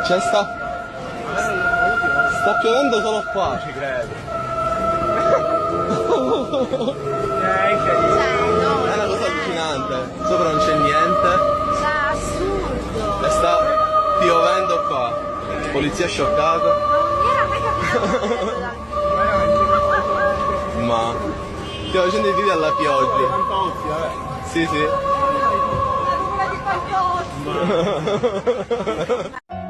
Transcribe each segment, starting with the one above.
C'è sta piovendo solo qua. Ci credo. È una cosa allucinante. Sopra non c'è niente. Assurdo. E sta piovendo qua. Polizia scioccata. Non era mai capitato da Ma stiamo facendo i video alla pioggia. Sì, sì.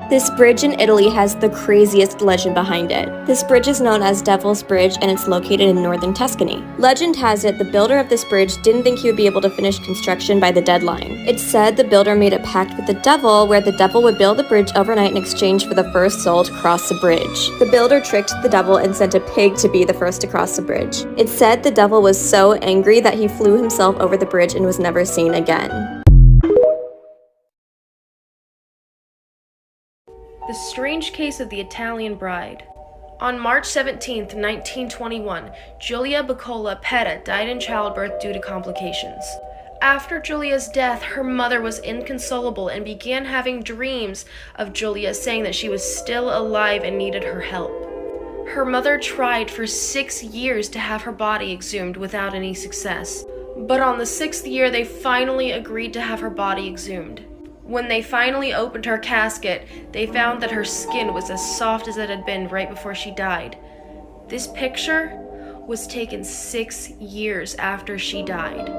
This bridge in Italy has the craziest legend behind it. This bridge is known as Devil's Bridge and it's located in northern Tuscany. Legend has it the builder of this bridge didn't think he would be able to finish construction by the deadline. It's said the builder made a pact with the devil where the devil would build the bridge overnight in exchange for the first soul to cross the bridge. The builder tricked the devil and sent a pig to be the first to cross the bridge. It's said the devil was so angry that he flew himself over the bridge and was never seen again. The Strange Case of the Italian Bride. On March 17, 1921, Giulia Baccola Petta died in childbirth due to complications. After Giulia's death, her mother was inconsolable and began having dreams of Giulia saying that she was still alive and needed her help. Her mother tried for 6 years to have her body exhumed without any success, but on the 6th year they finally agreed to have her body exhumed. When they finally opened her casket, they found that her skin was as soft as it had been right before she died. This picture was taken 6 years after she died.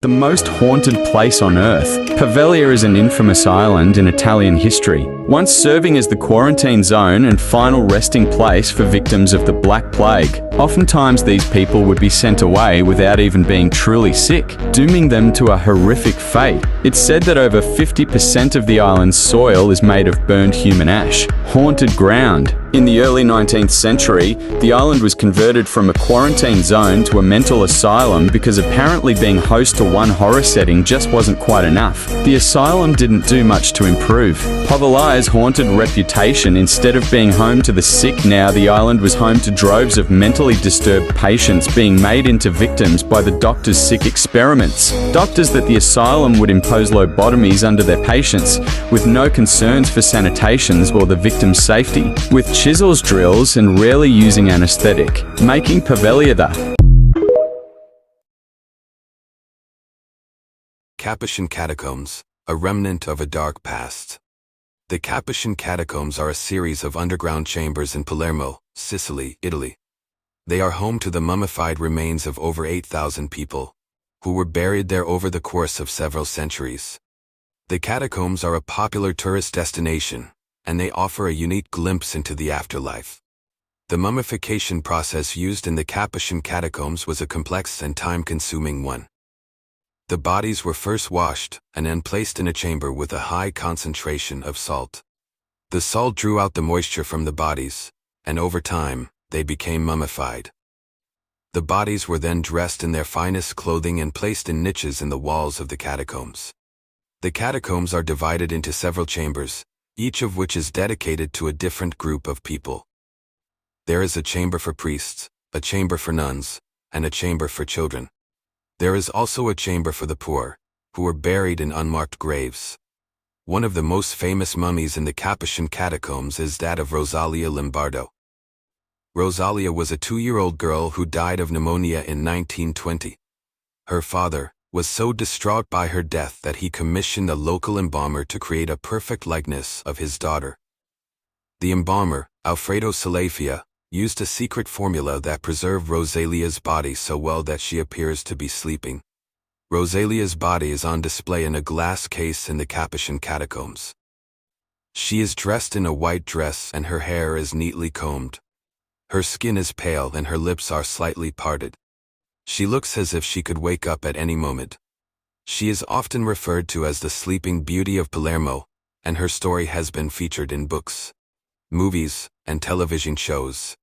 The most haunted place on Earth. Poveglia is an infamous island in Italian history, once serving as the quarantine zone and final resting place for victims of the Black Plague. Oftentimes these people would be sent away without even being truly sick, dooming them to a horrific fate. It's said that over 50% of the island's soil is made of burned human ash, haunted ground. In the early 19th century, the island was converted from a quarantine zone to a mental asylum because apparently being host to one horror setting just wasn't quite enough. The asylum didn't do much to improve. Poveglia's haunted reputation, instead of being home to the sick, now the island was home to droves of mentally disturbed patients being made into victims by the doctors' sick experiments. Doctors that the asylum would impose lobotomies under their patients, with no concerns for sanitations or the victim's safety, with chisels, drills, and rarely using anesthetic, making Poveglia the Capuchin Catacombs, a remnant of a dark past. The Capuchin Catacombs are a series of underground chambers in Palermo, Sicily, Italy. They are home to the mummified remains of over 8,000 people, who were buried there over the course of several centuries. The catacombs are a popular tourist destination, and they offer a unique glimpse into the afterlife. The mummification process used in the Capuchin Catacombs was a complex and time-consuming one. The bodies were first washed and then placed in a chamber with a high concentration of salt. The salt drew out the moisture from the bodies, and over time, they became mummified. The bodies were then dressed in their finest clothing and placed in niches in the walls of the catacombs. The catacombs are divided into several chambers, each of which is dedicated to a different group of people. There is a chamber for priests, a chamber for nuns, and a chamber for children. There is also a chamber for the poor, who were buried in unmarked graves. One of the most famous mummies in the Capuchin catacombs is that of Rosalia Lombardo. Rosalia was a 2-year-old girl who died of pneumonia in 1920. Her father was so distraught by her death that he commissioned a local embalmer to create a perfect likeness of his daughter. The embalmer, Alfredo Salafia, used a secret formula that preserved Rosalia's body so well that she appears to be sleeping. Rosalia's body is on display in a glass case in the Capuchin catacombs. She is dressed in a white dress and her hair is neatly combed. Her skin is pale and her lips are slightly parted. She looks as if she could wake up at any moment. She is often referred to as the Sleeping Beauty of Palermo, and her story has been featured in books, movies, and television shows.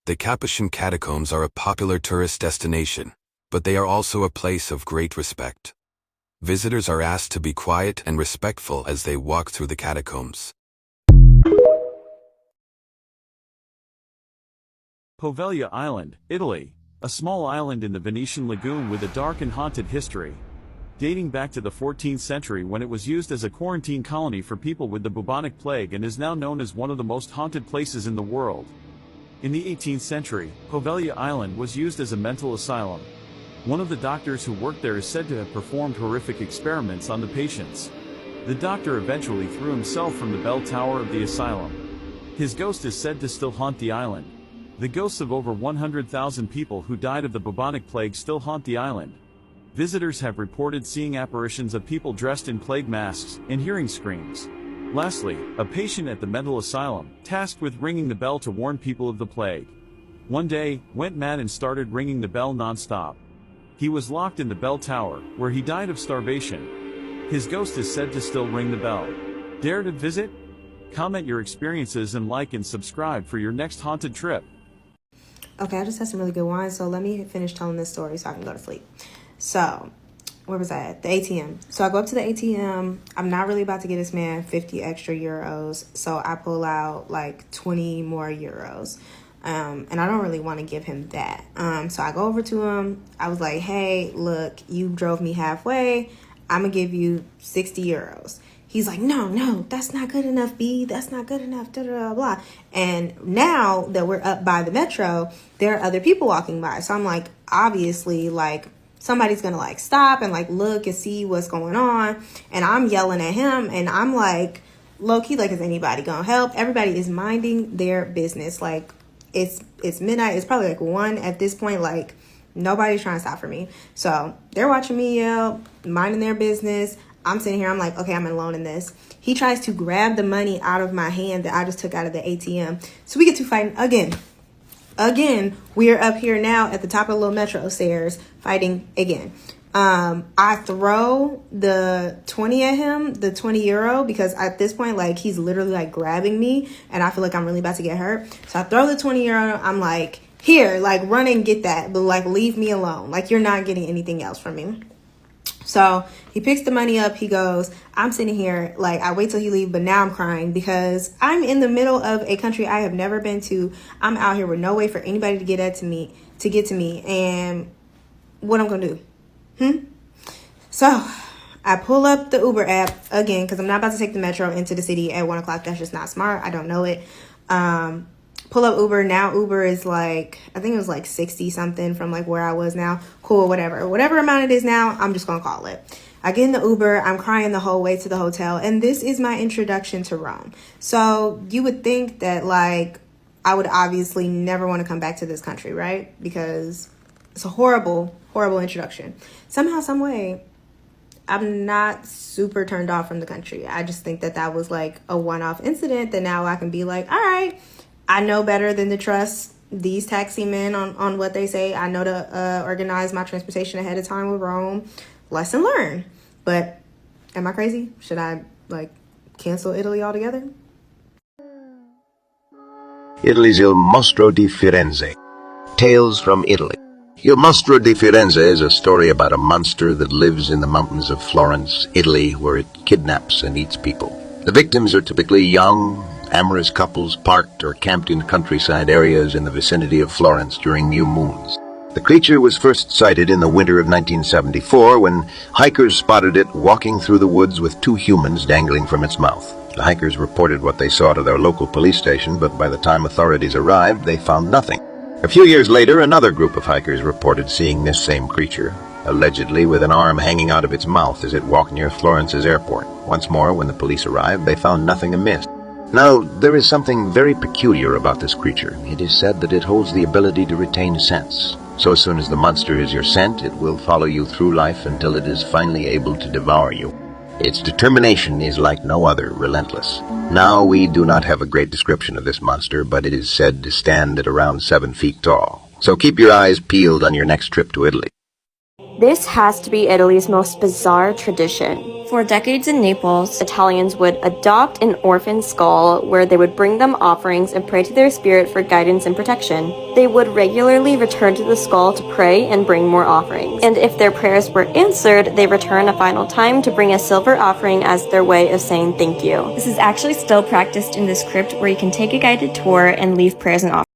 The Capuchin catacombs are a popular tourist destination, but they are also a place of great respect. Visitors are asked to be quiet and respectful as they walk through the catacombs. Poveglia Island, Italy, a small island in the Venetian lagoon with a dark and haunted history. dating back to the 14th century when it was used as a quarantine colony for people with the bubonic plague and is now known as one of the most haunted places in the world. In the 18th century, Poveglia Island was used as a mental asylum. One of the doctors who worked there is said to have performed horrific experiments on the patients. The doctor eventually threw himself from the bell tower of the asylum. His ghost is said to still haunt the island. The ghosts of over 100,000 people who died of the bubonic plague still haunt the island. Visitors have reported seeing apparitions of people dressed in plague masks and hearing screams. Lastly, a patient at the mental asylum, tasked with ringing the bell to warn people of the plague, one day went mad and started ringing the bell non-stop. He was locked in the bell tower, where he died of starvation. His ghost is said to still ring the bell. Dare to visit? Comment your experiences and like and subscribe for your next haunted trip. Okay, I just had some really good wine, so let me finish telling this story so I can go to sleep. So, where was I at? The ATM. So I go up to the ATM. I'm not really about to get this man 50 extra euros, so I pull out like 20 more euros. And I don't really want to give him that. So I go over to him. I was like, hey, look, you drove me halfway. I'm going to give you 60 euros. He's like, no, that's not good enough, B. That's not good enough, da, da, da, blah. And now that we're up by the metro, there are other people walking by. So I'm like, obviously, like, somebody's going to, like, stop and, like, look and see what's going on. And I'm yelling at him, and I'm like, low-key, like, is anybody going to help? Everybody is minding their business. Like, it's midnight. It's probably, like, 1 at this point. Like, nobody's trying to stop for me. So they're watching me yell, minding their business. I'm sitting here. I'm like, okay, I'm alone in this. He tries to grab the money out of my hand that I just took out of the ATM. So we get to fighting again. We're up here now at the top of the little metro stairs fighting again. I throw the 20 at him, the 20 euro, because at this point, like, he's literally like grabbing me and I feel like I'm really about to get hurt. So I throw the 20 euro. I'm like, here, like, run and get that, but like, leave me alone. Like, you're not getting anything else from me. So he picks the money up. He goes, I'm sitting here, like, I wait till he leaves, but now I'm crying because I'm in the middle of a country I have never been to. I'm out here with no way for anybody to get to me. And what I'm going to do? So I pull up the Uber app again, because I'm not about to take the metro into the city at 1 o'clock. That's just not smart. I don't know it. Pull up Uber. Now Uber is like, I think it was like 60 something from like where I was now. Cool, whatever amount it is now, I'm just gonna call it. I get in the Uber. I'm crying the whole way to the hotel, and this is my introduction to Rome. So you would think that, like, I would obviously never want to come back to this country, right? Because it's a horrible introduction. Somehow, some way, I'm not super turned off from the country. I just think that was like a one-off incident that now I can be like, all right, I know better than to trust these taxi men on what they say. I know to organize my transportation ahead of time with Rome. Lesson learned. But am I crazy? Should I, like, cancel Italy altogether? Italy's Il Mostro di Firenze. Tales from Italy. Il Mostro di Firenze is a story about a monster that lives in the mountains of Florence, Italy, where it kidnaps and eats people. The victims are typically young, amorous couples parked or camped in countryside areas in the vicinity of Florence during new moons. The creature was first sighted in the winter of 1974 when hikers spotted it walking through the woods with 2 humans dangling from its mouth. The hikers reported what they saw to their local police station, but by the time authorities arrived, they found nothing. A few years later, another group of hikers reported seeing this same creature, allegedly with an arm hanging out of its mouth as it walked near Florence's airport. Once more, when the police arrived, they found nothing amiss. Now, there is something very peculiar about this creature. It is said that it holds the ability to retain scents. So as soon as the monster is your scent, it will follow you through life until it is finally able to devour you. Its determination is like no other, relentless. Now, we do not have a great description of this monster, but it is said to stand at around 7 feet tall. So keep your eyes peeled on your next trip to Italy. This has to be Italy's most bizarre tradition. For decades in Naples, Italians would adopt an orphan skull where they would bring them offerings and pray to their spirit for guidance and protection. They would regularly return to the skull to pray and bring more offerings. And if their prayers were answered, they return a final time to bring a silver offering as their way of saying thank you. This is actually still practiced in this crypt where you can take a guided tour and leave prayers and offerings.